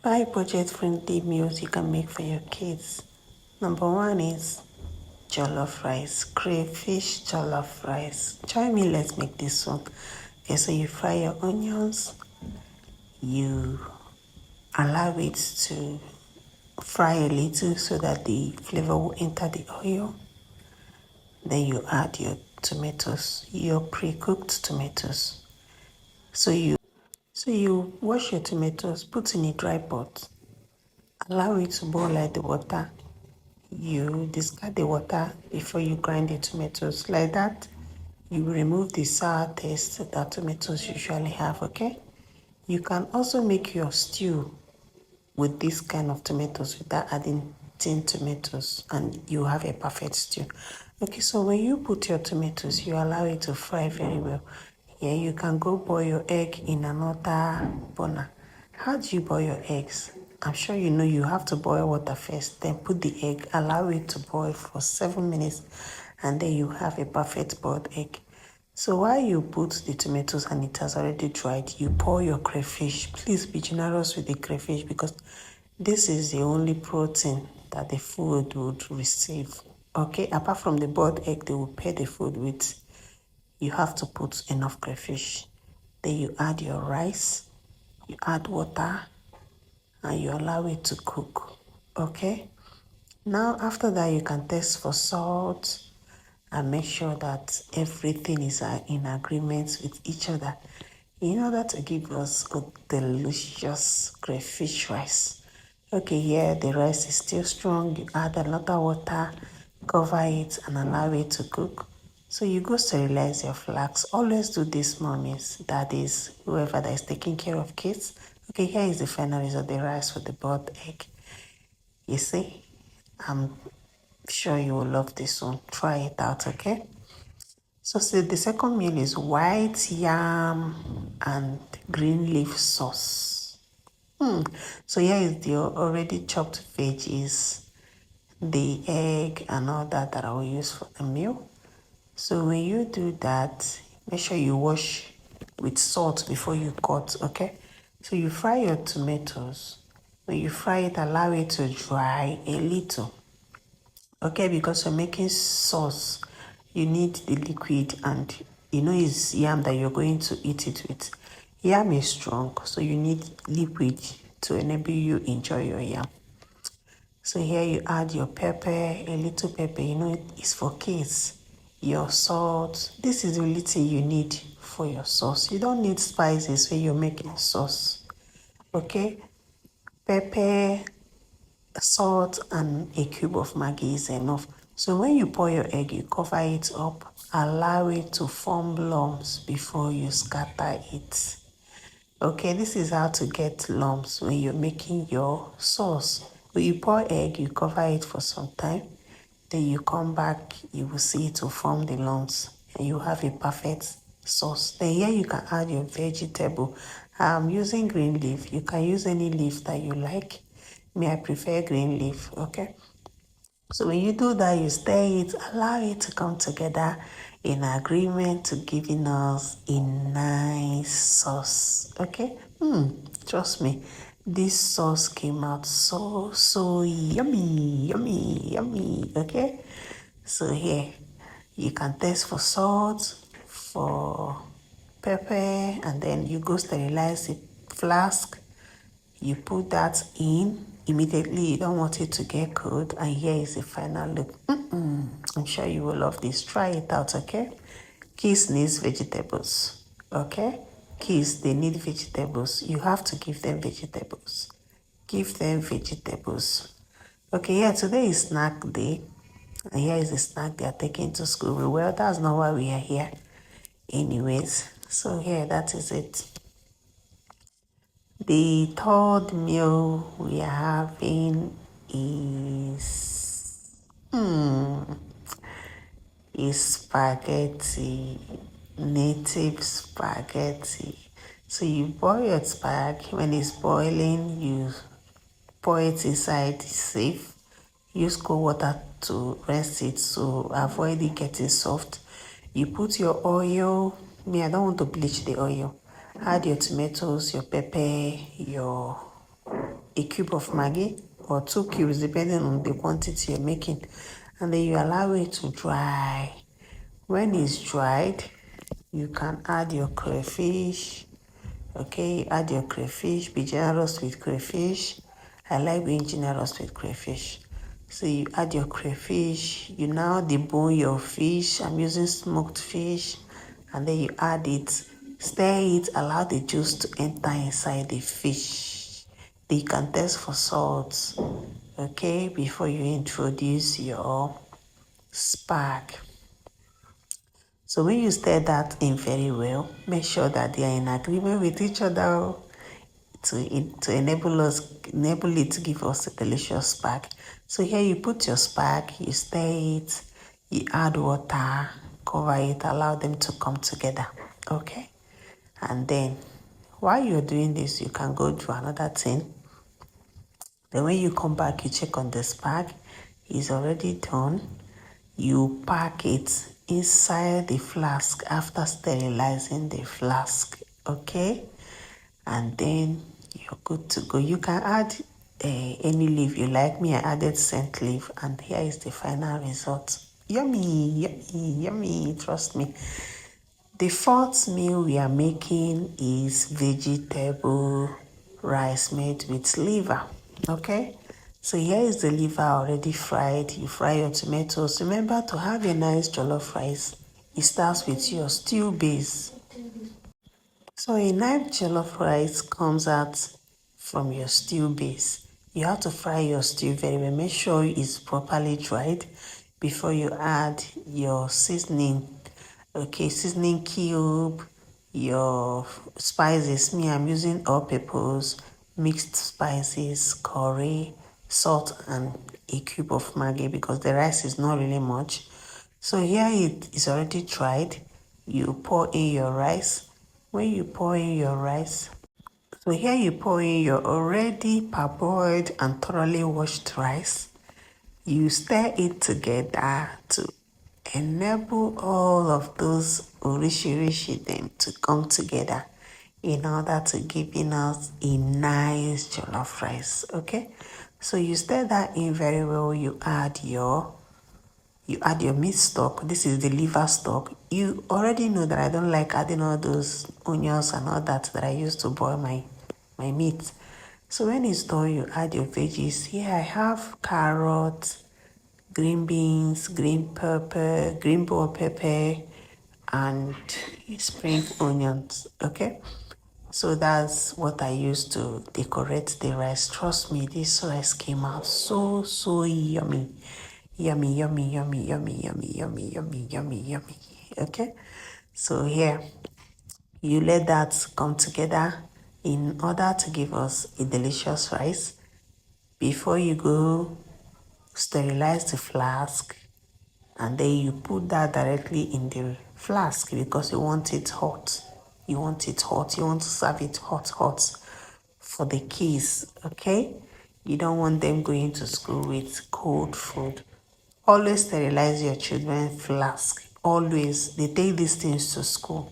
5 budget-friendly meals you can make for your kids. Number 1 is jollof rice, crayfish jollof rice. Join me, let's make this one. Okay, so you fry your onions, you allow it to fry a little so that the flavor will enter the oil. Then you add your tomatoes, your pre-cooked tomatoes. So you wash your tomatoes, put in a dry pot, allow it to boil like the water. You discard the water before you grind the tomatoes. Like that, you remove the sour taste that tomatoes usually have, okay? You can also make your stew with this kind of tomatoes without adding tin tomatoes, and you have a perfect stew. Okay, so when you put your tomatoes, you allow it to fry very well. Yeah, you can go boil your egg in another burner. How do you boil your eggs? I'm sure you know you have to boil water first, then put the egg, allow it to boil for 7 minutes, and then you have a perfect boiled egg. So while you put the tomatoes and it has already dried, you pour your crayfish. Please be generous with the crayfish because this is the only protein that the food would receive. Okay, apart from the boiled egg, they will pair the food with. You have to put enough crayfish. Then you add your rice, you add water, and you allow it to cook. Okay? Now, after that, you can test for salt and make sure that everything is in agreement with each other in order to give us good, delicious crayfish rice. Okay, here the rice is still strong. You add a lot of water, cover it, and allow it to cook. So you go sterilize your flax. Always do this, mommies, daddies, whoever that is taking care of kids. Okay, here is the final result, the rice with the boiled egg. You see, I'm sure you will love this one. Try it out, okay? So the second meal is white yam and green leaf sauce. So here is the already chopped veggies, the egg and all that I will use for the meal. So when you do that, make sure you wash with salt before you cut, okay? So you fry your tomatoes. When you fry it, allow it to dry a little. Okay, because you're making sauce, you need the liquid, and you know it's yam that you're going to eat it with. Yam is strong, so you need liquid to enable you enjoy your yam. So here you add your pepper, a little pepper, you know it's for kids. Your salt, this is the little you need for your sauce. You don't need spices when you're making sauce. Okay, pepper, salt, and a cube of Maggi is enough. So when you pour your egg, you cover it up, allow it to form lumps before you scatter it. Okay, this is how to get lumps when you're making your sauce. When you pour egg, you cover it for some time. Then you come back, you will see it will form the lumps, and you have a perfect sauce. Then here you can add your vegetable. I'm using green leaf. You can use any leaf that you like. Me, I prefer green leaf, okay? So when you do that, you stir it, allow it to come together in agreement to giving us a nice sauce, okay? Trust me, this sauce came out so yummy, okay? So here, you can taste for salt, for pepper, and then you go sterilize the flask. You put that in immediately. You don't want it to get cold. And here is the final look. I'm sure you will love this. Try it out, okay? Kids needs vegetables, okay? Kids, they need vegetables. You have to give them vegetables. Give them vegetables. Okay, yeah, today is snack day. And here is the snack they are taking to school. Well, that's not why we are here. Anyways, so here, that is it. The third meal we are having is spaghetti, native spaghetti. So you boil your spag. When it's boiling, you pour it inside safe. Use cold water to rest it to avoid it getting soft. You put your oil. Me, I don't want to bleach the oil. Add your tomatoes, your pepper, your a cube of Maggi or 2 cubes depending on the quantity you're making, and then you allow it to dry. When it's dried, you can add your crayfish. Okay, you add your crayfish. Be generous with crayfish. I like being generous with crayfish. So you add your crayfish. You now debone your fish. I'm using smoked fish, and then you add it. Stir it. Allow the juice to enter inside the fish. Then you can test for salt. Okay, before you introduce your spag. So when you stir that in very well, make sure that they are in agreement with each other to enable it to give us a delicious spag. So here you put your spag, you stir it, you add water, cover it, allow them to come together. Okay? And then while you're doing this, you can go do another thing. Then when you come back, you check on the spag. It's already done. You pack it inside the flask after sterilizing the flask. Okay? And then you're good to go. You can add any leaf you like. Me, I added scent leaf, and here is the final result. Yummy, yummy, yummy. Trust me. The fourth meal we are making is vegetable rice made with liver. Okay? So here is the liver already fried. You fry your tomatoes. Remember to have a nice jollof rice. It starts with your stew base. So a nice jollof rice comes out from your stew base. You have to fry your stew very well. Make sure it's properly dried before you add your seasoning. Okay, seasoning cube, your spices. Me, I'm using all peppers, mixed spices, curry, salt, and a cube of Maggi because the rice is not really much. So here it is already dried. You pour in your rice. When you pour in your rice, so here you pour in your already parboiled and thoroughly washed rice. You stir it together to enable all of those orishi them to come together in order to give us a nice jollof rice. Okay, so you stir that in very well. You add your meat stock. This is the liver stock. You already know that I don't like adding all those onions and all that I use to boil my meat. So when it's done, you add your veggies. Here I have carrots, green beans, green pepper, green bell pepper, and spring onions. Okay, so that's what I use to decorate the rice. Trust me, this rice came out so yummy. Yummy, yummy, yummy, yummy, yummy, yummy, yummy, yummy, yummy. Okay, so here you let that come together in order to give us a delicious rice. Before you go, sterilize the flask, and then you put that directly in the flask because you want it hot. You want it hot. You want to serve it hot for the kids. Okay, you don't want them going to school with cold food. Always sterilize your children's flask. Always. They take these things to school.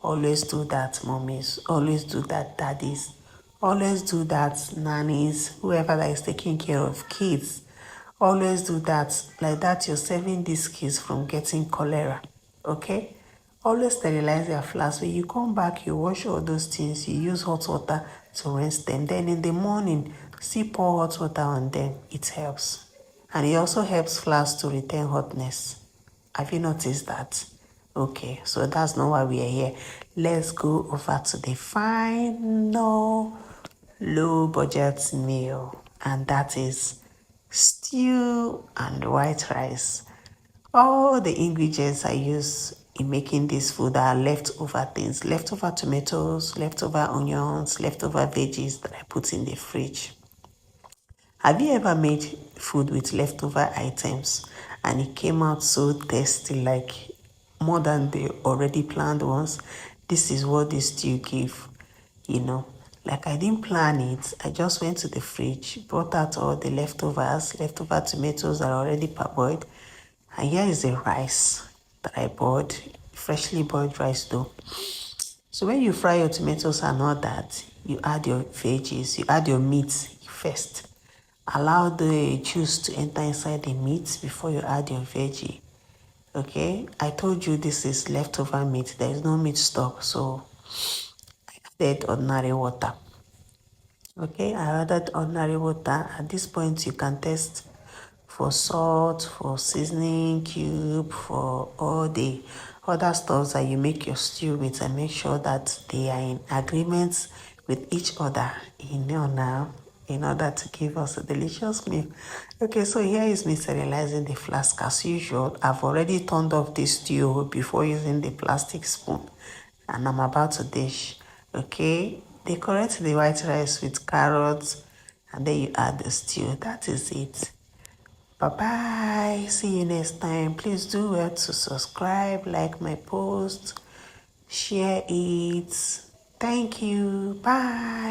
Always do that, mommies. Always do that, daddies. Always do that, nannies. Whoever that is taking care of kids. Always do that. Like that, you're saving these kids from getting cholera. Okay? Always sterilize your flask. When you come back, you wash all those things. You use hot water to rinse them. Then in the morning, still pour hot water on them. It helps. And it also helps flasks to retain hotness. Have you noticed that? Okay, so that's not why we are here. Let's go over to the final low budget meal, and that is stew and white rice. All the ingredients I use in making this food are leftover things, leftover tomatoes, leftover onions, leftover veggies that I put in the fridge. Have you ever made food with leftover items and it came out so tasty, like more than the already planned ones? This is what this stew gave, Like I didn't plan it. I just went to the fridge, brought out all the leftover tomatoes that are already parboiled. And here is the rice that I bought, freshly boiled rice though. So when you fry your tomatoes and all that, you add your veggies, you add your meat. first. Allow the juice to enter inside the meat before you add your veggie. Okay, I told you this is leftover meat. There is no meat stock, so I added ordinary water. Okay, I added ordinary water. At this point, you can test for salt, for seasoning cube, for all the other stuffs that you make your stew with, and make sure that they are in agreement with each other in order to give us a delicious meal. Okay, so here is me sterilizing the flask as usual. I've already turned off the stew before using the plastic spoon, and I'm about to dish. Okay, decorate the white rice with carrots, and then you add the stew. That is it. Bye bye. See you next time. Please do well to subscribe, like my post, share it. Thank you. Bye.